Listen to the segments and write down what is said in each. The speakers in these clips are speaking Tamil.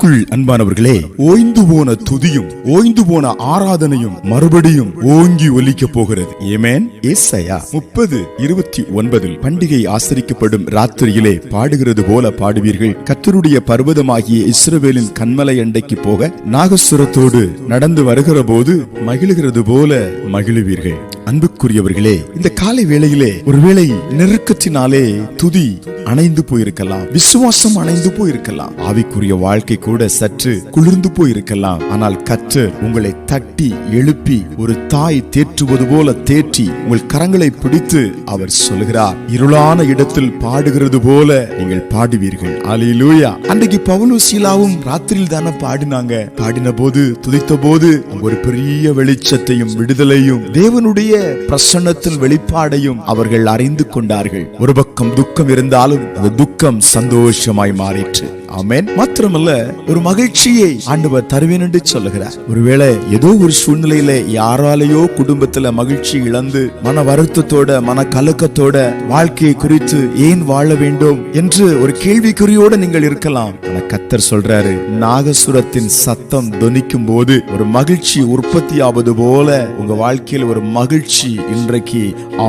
கிறிஸ்துவுக்குள் அன்பானவர்களே, ஓய்ந்து போன துதியும் ஓய்ந்து போன ஆராதனையும் மறுபடியும் ஓங்கி ஒலிக்க போகிறது. ஆமென். ஏசாயா 30:29 பண்டிகை ஆசரிக்கப்படும் ராத்திரியிலே பாடுகிறது போல பாடுவீர்கள். கர்த்தருடைய பர்வதமாகிய இஸ்ரவேலின் கன்மலை அண்டைக்கு போக நாகசுரத்தோடு நடந்து வருகிற போது மகிழுகிறது போல மகிழுவீர்கள். அன்புக்குரியவர்களே, இந்த காலை வேளையிலே ஒருவேளை நெருக்கத்தினாலே துதி அணைந்து போயிருக்கலாம், விசுவாசம் அணைந்து போயிருக்கலாம், ஆவிக்குரிய வாழ்க்கை கூட சற்று குளிர்ந்து போயிருக்கலாம். ஆனால் கர்த்தர் உங்களை தட்டி எழுப்பி ஒரு தாய் தேற்றுவது போல தேற்றி உங்கள் கரங்களை பிடித்து அவர் சொல்கிறார், இருளான இடத்தில் பாடுகிறது போல நீங்கள் பாடுவீர்கள். அல்லேலூயா. அன்றைக்கு பவுலும் சீலாவும் ராத்திரியில் தானே பாடினாங்க. பாடின போது, துதித்த போது ஒரு பெரிய வெளிச்சத்தையும் விடுதலையும் தேவனுடைய பிரசன்னத்தின் வெளிப்பாடையும் அவர்கள் அறிந்து கொண்டார்கள். ஒரு பக்கம் துக்கம் இருந்தாலும் அந்த துக்கம் சந்தோஷமாய் மாறிற்று. ஆமென். மாத்திரமல்ல, ஒரு மகிழ்ச்சியை ஆண்டவர் தருவேன் என்று சொல்லுகிறார். ஒருவேளை ஏதோ ஒரு சூழ்நிலையில யாராலேயோ குடும்பத்துல மகிழ்ச்சி இழந்து மன வருத்தத்தோட மன கலக்கத்தோட வாழ்க்கையை குறித்து ஏன் வாழ வேண்டும் என்று ஒரு கேள்விக்குறியோட நீங்கள் இருக்கலாம். ஆனா கர்த்தர் சொல்றாரு, நாகசுரத்தின் சத்தம் தொனிக்கும் போது ஒரு மகிழ்ச்சி உற்பத்தியாவது போல உங்க வாழ்க்கையில் ஒரு மகிழ்ச்சி இன்றைக்கு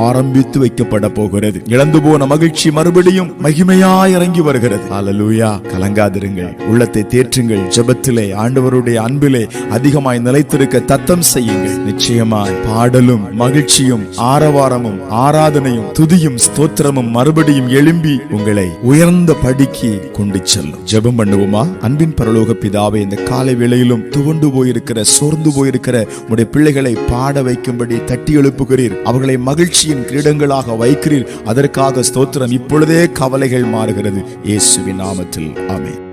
ஆரம்பித்து வைக்கப்பட போகிறது. இழந்து போன மகிழ்ச்சி மறுபடியும் மகிமையாய் இறங்கி வருகிறது. அல்லேலூயா. கலங்காதிருங்கள், உள்ளத்தை தேற்றுங்கள், ஜெபத்திலே ஆண்டவருடைய அன்பிலே அதிகமாய் நிலைத்திருக்க தத்தம் செய்யுங்கள். நிச்சயமாய் பாடலும் மகிழ்ச்சியும் ஆரவாரமும் ஆராதனையும் துதியும் ஸ்தோத்திரமும் மறுபடியும் எழும்பி உங்களை உயர்ந்த படிக்கு கொண்டு செல்லும். ஜெபம் பண்ணுவோமா? அன்பின் பரலோக பிதாவே, இந்த காலை வேளையிலும் துவண்டு போயிருக்கிற சோர்ந்து போயிருக்கிற உடைய பிள்ளைகளை பாட வைக்கும்படி தட்டி எழுப்புகிறீர். அவர்களை மகிழ்ச்சியின் கிரீடங்களாக வைக்கிறீர். அதற்காக ஸ்தோத்திரம். இப்பொழுதே கவலைகள் மாறுகிறது. இயேசுவின் நாமத்தில் ஆமென்.